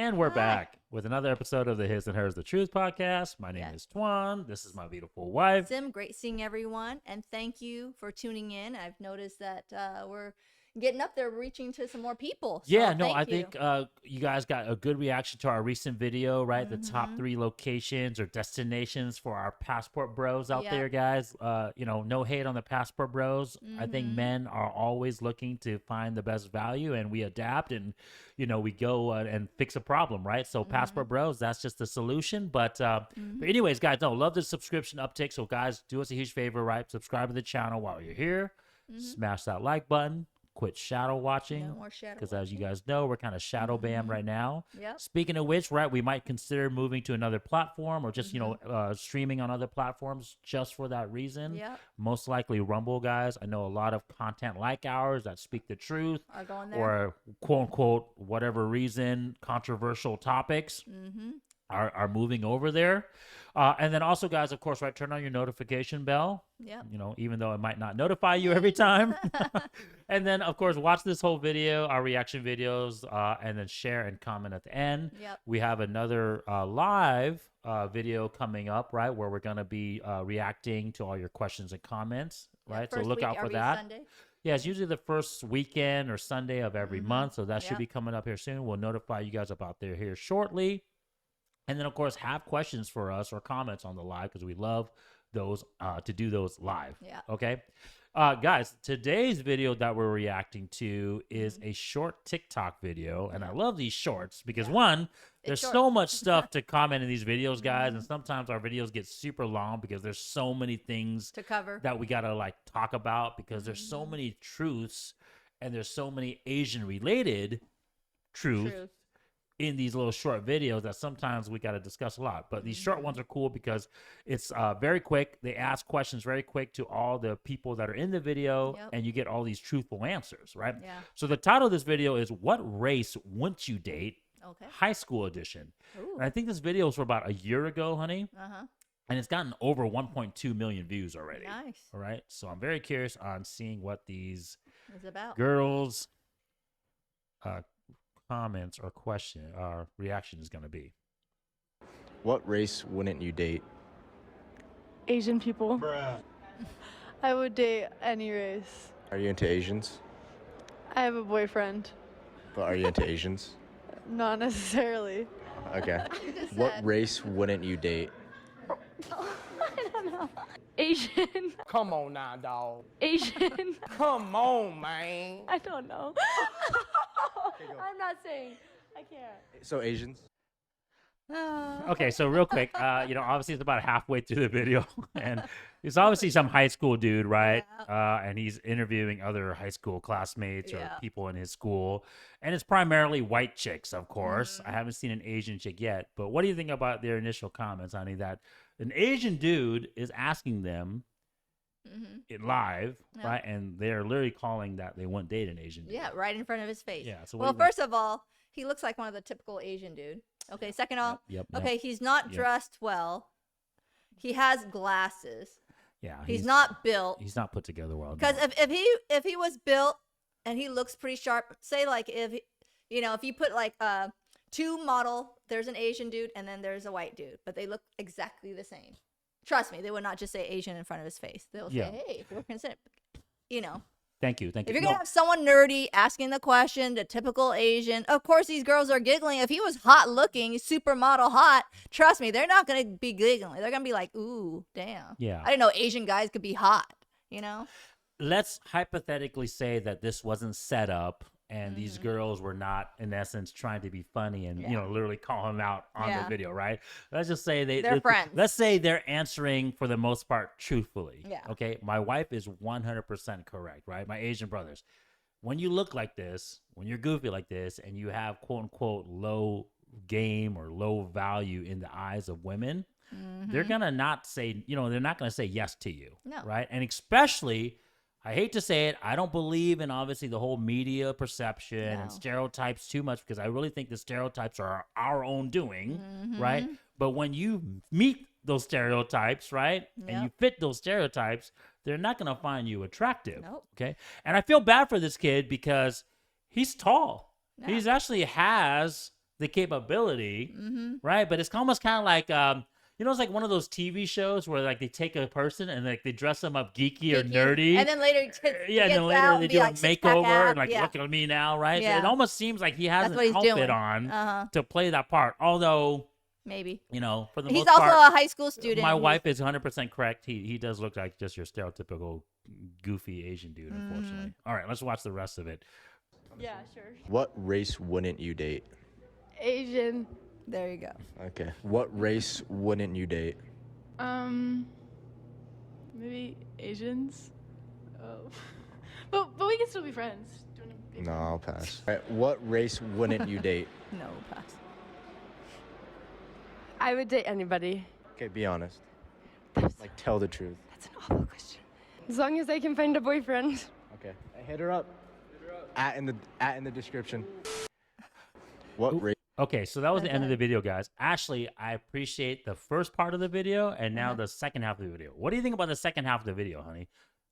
And we're back with another episode of the His and Hers the Truth podcast. My name is Tuan. This is my beautiful wife. Sim, great seeing everyone. And thank you for tuning in. I've noticed that we're getting up there, reaching to some more people. So I think you guys got a good reaction to our recent video, right? The top 3 locations or destinations for our passport bros out there, guys. No hate on the passport bros. I think men are always looking to find the best value, and we adapt and, we go and fix a problem, right? So passport bros, that's just the solution. But anyways, guys, love the subscription uptick. So guys, do us a huge favor, right? Subscribe to the channel while you're here. Smash that like button. Quit shadow watching, because as you guys know, we're kind of shadow banned right now. Speaking of which, right, we might consider moving to another platform or just streaming on other platforms just for that reason. Most likely Rumble, guys. I know a lot of content like ours that speak the truth are going there, or quote unquote whatever reason controversial topics are moving over there. And then also, guys, of course, right, turn on your notification bell. Even though it might not notify you every time. And then, of course, watch this whole video, our reaction videos, and then share and comment at the end. We have another live video coming up, right, where we're going to be reacting to all your questions and comments, right? So look out for that. Sunday. Yeah, it's usually the first weekend or Sunday of every month. So that should be coming up here soon. We'll notify you guys about there here shortly. And then, of course, have questions for us or comments on the live, because we love those to do those live. Okay. Guys, today's video that we're reacting to is a short TikTok video. And I love these shorts because, one, there's so much stuff to comment in these videos, guys. And sometimes our videos get super long because there's so many things to cover that we got to talk about, because there's so many truths and there's so many Asian related truths in these little short videos that sometimes we got to discuss a lot. But these short ones are cool because it's very quick. They ask questions very quick to all the people that are in the video, and you get all these truthful answers, right? So the title of this video is "What Race Wouldn't You Date?" High School Edition. And I think this video was for about a year ago, honey. And it's gotten over 1.2 million views already. Nice. All right. So I'm very curious on seeing what these about girls comments or reaction is going to be. What race wouldn't you date? Asian people. Bruh. I would date any race. Are you into Asians? I have a boyfriend. But are you into Asians? Not necessarily. Okay. What race wouldn't you date? I don't know. Asian. Come on now, dog. Asian. Come on, man. I don't know. I'm not saying. I can't. So Asians? Okay, so real quick, obviously it's about halfway through the video, and it's obviously some high school dude, right? And he's interviewing other high school classmates or people in his school, and it's primarily white chicks, of course. I haven't seen an Asian chick yet, but what do you think about their initial comments, honey, that an Asian dude is asking them it live, right? And they're literally calling that they wouldn't date an Asian dude. Yeah, right in front of his face. Yeah. So well, first of all, he looks like one of the typical Asian dude. Okay. Second of all, okay, he's not dressed well. He has glasses. Yeah. He's not built. He's not put together well. Because if he was built and he looks pretty sharp, say like if you put like two model, there's an Asian dude and then there's a white dude, but they look exactly the same. Trust me, they would not just say Asian in front of his face. They'll say, hey, if we're considered, Thank you. If you're going to have someone nerdy asking the question, the typical Asian, of course these girls are giggling. If he was hot looking, supermodel hot, trust me, they're not going to be giggling. They're going to be like, ooh, damn. Yeah. I didn't know Asian guys could be hot, Let's hypothetically say that this wasn't set up and these girls were not, in essence, trying to be funny and, literally calling out on the video, right? Let's just say they're friends. Let's say they're answering, for the most part, truthfully. Yeah. Okay? My wife is 100% correct, right? My Asian brothers. When you look like this, when you're goofy like this, and you have, quote-unquote, low game or low value in the eyes of women, they're going to not say, they're not going to say yes to you, right? And especially... I hate to say it, I don't believe in obviously the whole media perception and stereotypes too much, because I really think the stereotypes are our own doing, right? But when you meet those stereotypes, right, and you fit those stereotypes, they're not going to find you attractive, okay? And I feel bad for this kid because he's tall. He's actually has the capability, right? But it's almost kind of like it's like one of those TV shows where like they take a person and like they dress them up geeky or nerdy, and then later he yeah, and gets then later out they and do be a like six-pack makeover ab, and like yeah. look at me now, right? So Yeah. it almost seems like he has That's an what he's outfit doing. on to play that part. Although, Maybe for the he's most also part, a high school student. my wife is 100% correct. He does look like just your stereotypical goofy Asian dude, unfortunately. All right, let's watch the rest of it. Yeah, sure. What race wouldn't you date? Asian. There you go. Okay. What race wouldn't you date? Maybe Asians. Oh, but we can still be friends. Do you wanna be No, I'll pass. All right, what race wouldn't you date? No pass. I would date anybody. Okay, be honest. Like, tell the truth. That's an awful question. As long as I can find a boyfriend. Okay. Hit her up. At in the description. What race? Okay, so that was the end of the video, guys. Ashley, I appreciate the first part of the video and now the second half of the video. What do you think about the second half of the video, honey?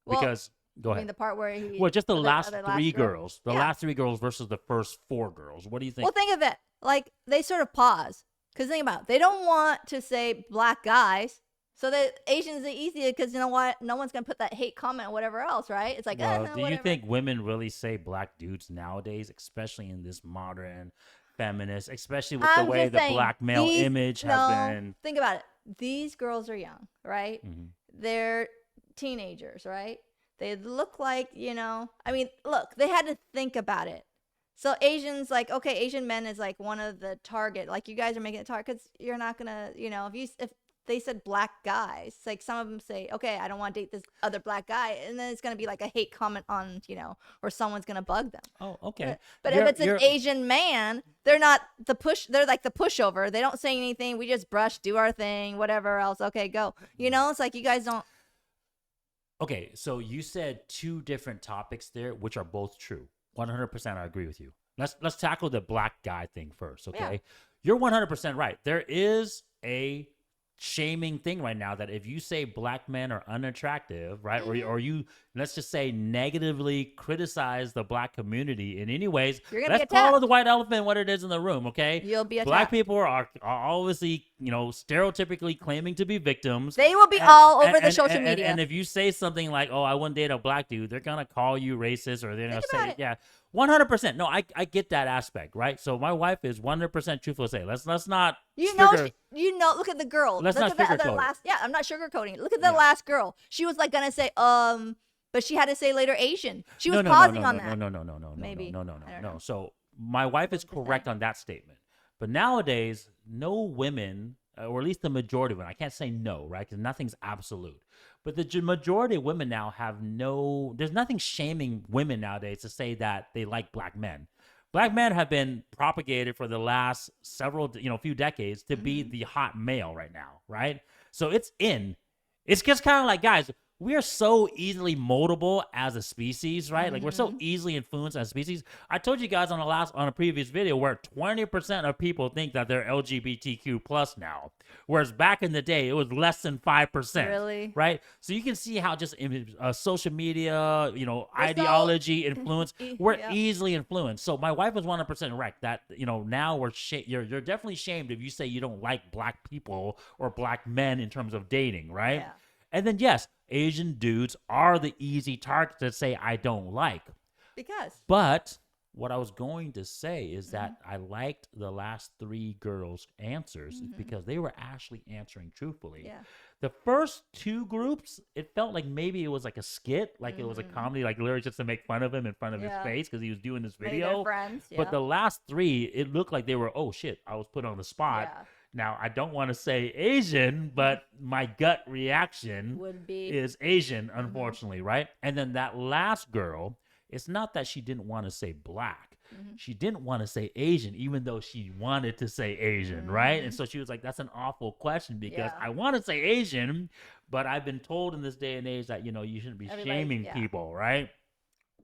Well, Because go I ahead. mean the part where he. Well, just the other last three girl. girls. The Yeah. last three girls versus the first four girls. What do you think? Well, think of it. Like they sort of pause because think about it. They don't want to say black guys, so the Asians are easier because you know what? No one's gonna put that hate comment or whatever else, right? It's like, Well, do you whatever. think women really say black dudes nowadays, especially in this modern feminist, especially with the I'm way just the saying, black male these- image has no, been? Think about it. These girls are young, right? Mhm. They're teenagers, right? They look like, I mean, look, they had to think about it. So Asians, like, okay, Asian men is like one of the target. Like you guys are making it target because you're not gonna, if they said black guys, like some of them say, okay, I don't want to date this other black guy, and then it's gonna be like a hate comment on, or someone's gonna bug them. Oh, okay. But You're- if it's an Asian man, they're not they're like the pushover. They don't say anything. We just brush, do our thing, whatever else. Okay, go. It's like you guys don't. Okay, so you said two different topics there, which are both true. 100%, I agree with you. Let's tackle the black guy thing first, okay? Yeah. You're 100% right. There is a shaming thing right now that if you say black men are unattractive, right, or you let's just say negatively criticize the black community in any ways, You're gonna let's be call attacked. the white elephant what it is in the room, okay? You'll be Black attacked. people are obviously, stereotypically claiming to be victims. They will be all over the And- social and- media. And if you say something like, "Oh, I wouldn't date a black dude," they're gonna call you racist, or they're gonna Think about say, it. "Yeah, 100%." No, I get that aspect, right? So my wife is 100% truthful. To say, let's not. sugar- Look at the girl. Let's look not at the other sugarcoat it. last. Yeah, I'm not sugarcoating. Look at the Yeah. last girl. She was like gonna say, but she had to say later Asian. She was no, pausing on that. No, Maybe. no. I don't know. So my wife is correct on that statement. But nowadays, no women, or at least the majority of women, I can't say no, right? Because nothing's absolute. But the majority of women now there's nothing shaming women nowadays to say that they like black men. Black men have been propagated for the last few decades to be the hot male right now, right? So it's in. It's just kind of like, guys, we are so easily moldable as a species, right? Like we're so easily influenced as a species. I told you guys on a previous video where 20% of people think that they're LGBTQ plus now, whereas back in the day it was less than 5%. Really? Right? So you can see how just social media, ideology, influence, we're yeah. easily influenced. So my wife was 100% correct that now you're definitely shamed if you say you don't like black people or black men in terms of dating, right? Yeah. And then, yes, Asian dudes are the easy target to say I don't like. Because. But what I was going to say is that I liked the last three girls' answers because they were actually answering truthfully. Yeah. The first two groups, it felt like maybe it was like a skit, like it was a comedy, like literally just to make fun of him in front of his Yeah. face because he was doing this Maybe they're video. friends. But the last three, it looked like they were, oh shit, I was put on the spot. Yeah. Now, I don't want to say Asian, but my gut reaction Would be. is Asian, unfortunately, right? And then that last girl, it's not that she didn't want to say black. She didn't want to say Asian, even though she wanted to say Asian, right? And so she was like, that's an awful question because Yeah. I want to say Asian, but I've been told in this day and age that, you shouldn't be Everybody- shaming yeah. people, right?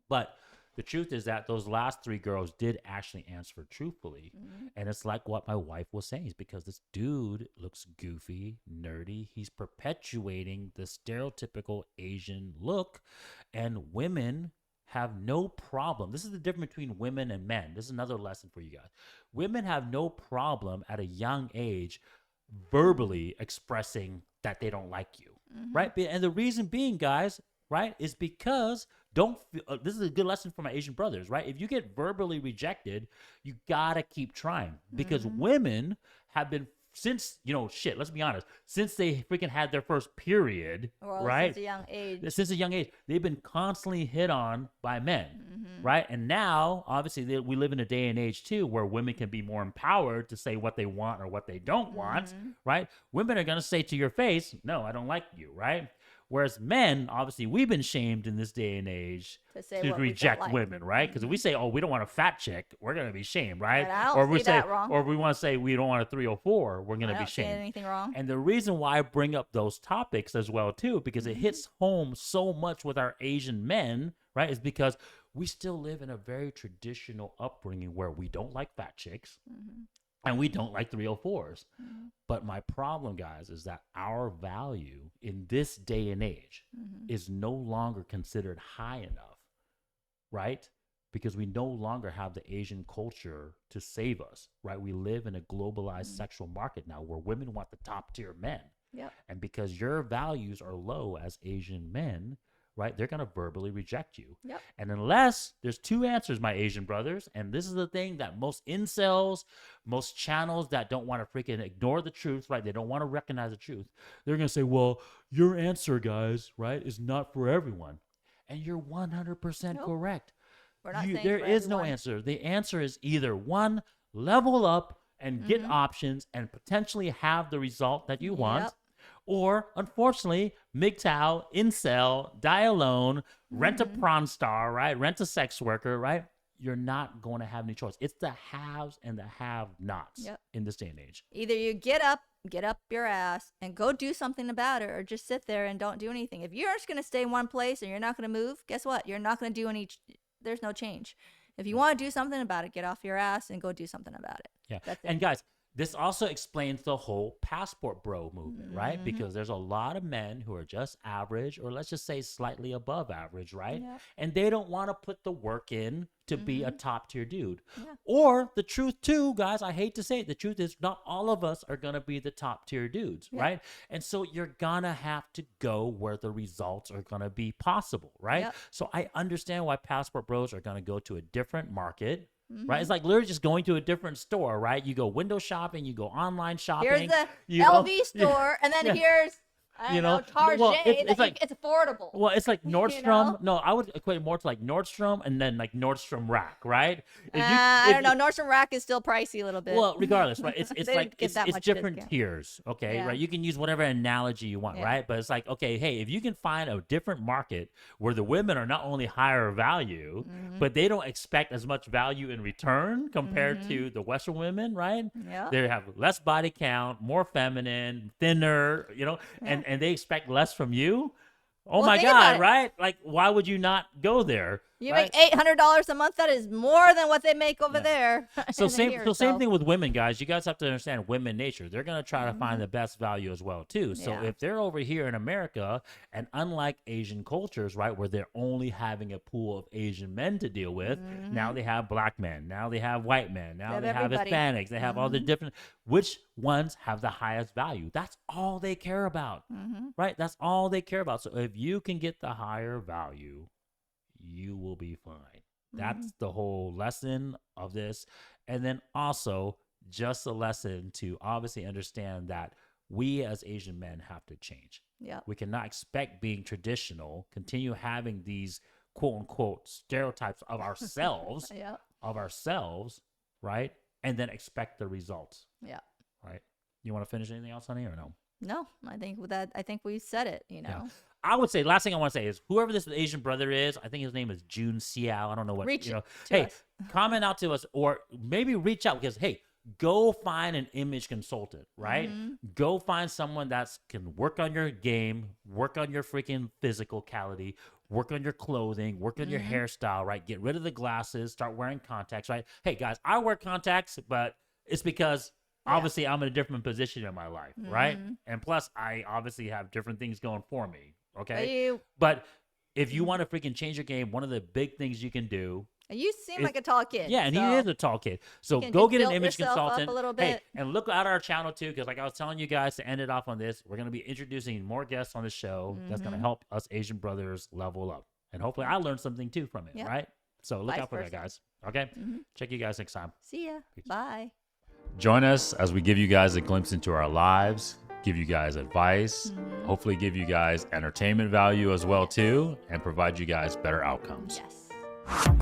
But the truth is that those last three girls did actually answer truthfully. And it's like what my wife was saying is because this dude looks goofy, nerdy. He's perpetuating the stereotypical Asian look. And women have no problem. This is the difference between women and men. This is another lesson for you guys. Women have no problem at a young age verbally expressing that they don't like you, right? And the reason being, guys, right, is because this is a good lesson for my Asian brothers, right? If you get verbally rejected, you gotta keep trying, because women have been, since, let's be honest, since they freaking had their first period, right? Since a young age. Since a young age, they've been constantly hit on by men, right? And now, obviously, we live in a day and age, too, where women can be more empowered to say what they want or what they don't want, right? Women are going to say to your face, no, I don't like you, right? Whereas men, obviously, we've been shamed in this day and age to reject women, right? Because if we say, oh, we don't want a fat chick, we're going to be shamed, right? But I don't or we see say, that wrong. or we want to say we don't want a 304, we're going to I be don't see shamed. anything wrong. And the reason why I bring up those topics as well, too, because it hits home so much with our Asian men, right, is because we still live in a very traditional upbringing where we don't like fat chicks. And we don't like 304s. But my problem, guys, is that our value in this day and age is no longer considered high enough, right? Because we no longer have the Asian culture to save us, right? We live in a globalized sexual market now where women want the top tier men. Yep. And because your values are low as Asian men, right, they're going to verbally reject you. Yep. And unless there's two answers, my Asian brothers, and this is the thing that most incels, most channels that don't want to freaking ignore the truth, right, they don't want to recognize the truth, they're going to say, well, your answer, guys, right, is not for everyone. And you're 100% correct. We're not saying there for is no everyone. answer. The answer is either one, level up and get options and potentially have the result that you want. Yep. Or, unfortunately, MGTOW, incel, die alone, rent a prawn star, right? Rent a sex worker, right? You're not going to have any choice. It's the haves and the have-nots in this day and age. Either you get up your ass and go do something about it, or just sit there and don't do anything. If you're just going to stay in one place and you're not going to move, guess what? You're not going to do there's no change. If you want to do something about it, get off your ass and go do something about it. Yeah. That's it. And guys, this also explains the whole passport bro movement, right? Because there's a lot of men who are just average, or let's just say slightly above average, right? Yeah. And they don't want to put the work in to be a top tier dude. Yeah. Or the truth too, guys, I hate to say it, the truth is not all of us are going to be the top tier dudes, right? And so you're going to have to go where the results are going to be possible, right? Yep. So I understand why passport bros are going to go to a different market. Right, it's like literally just going to a different store, right? You go window shopping, you go online shopping. Here's the you LV go- store, and then here's I don't know, Target. well, It's affordable. Well, it's like Nordstrom. You know? No, I would equate it more to like Nordstrom and then like Nordstrom Rack, right? I don't know. Nordstrom Rack is still pricey a little bit. Well, regardless, right? It's They like didn't get it's that much different discount. tiers, okay? Yeah. Right? You can use whatever analogy you want, Yeah. right? But it's like, okay, hey, if you can find a different market where the women are not only higher value, but they don't expect as much value in return compared to the Western women, right? Yeah. They have less body count, more feminine, thinner, and they expect less from you. Oh Well, my think about God, it. right? Like, why would you not go there? You right? make $800 a month. That is more than what they make over there. So in same, here, so same thing with women, guys. You guys have to understand women nature. They're gonna try to find the best value as well too. So Yeah. if they're over here in America, and unlike Asian cultures, right, where they're only having a pool of Asian men to deal with, now they have black men, now they have white men, now They have they have everybody. Hispanics, they have all the different. Which ones have the highest value? That's all they care about, right? That's all they care about. So if you can get the higher value, you will be fine. That's the whole lesson of this. And then also just a lesson to obviously understand that we as Asian men have to change. Yeah. We cannot expect being traditional, continue having these quote unquote stereotypes of ourselves, Yeah. right? And then expect the results, Yeah. right? You want to finish anything else, honey, or no? No, I think we said it, you know. Yeah. I would say, last thing I want to say is whoever this Asian brother is, I think his name is Jun Xiao. I don't know what, Reach to Hey, us. comment out to us, or maybe reach out, because, hey, go find an image consultant, right? Go find someone that can work on your game, work on your freaking physicality, work on your clothing, work on your hairstyle, right? Get rid of the glasses, start wearing contacts, right? Hey, guys, I wear contacts, but it's because obviously I'm in a different position in my life, right? And plus, I obviously have different things going for me, okay? But if you want to freaking change your game, one of the big things you can do. And you seem like a tall kid. Yeah, and he is a tall kid. So can go just get an build image yourself up consultant. a little Hey, bit. and look at our channel too, because like I was telling you guys to end it off on this, we're gonna be introducing more guests on the show that's gonna help us Asian brothers level up, and hopefully I learned something too from it. Yep. Right? So look Vice out for that, versa. guys. Okay. Check you guys next time. See ya. Bye. Join us as we give you guys a glimpse into our lives, give you guys advice, hopefully give you guys entertainment value as well too, and provide you guys better outcomes. Yes.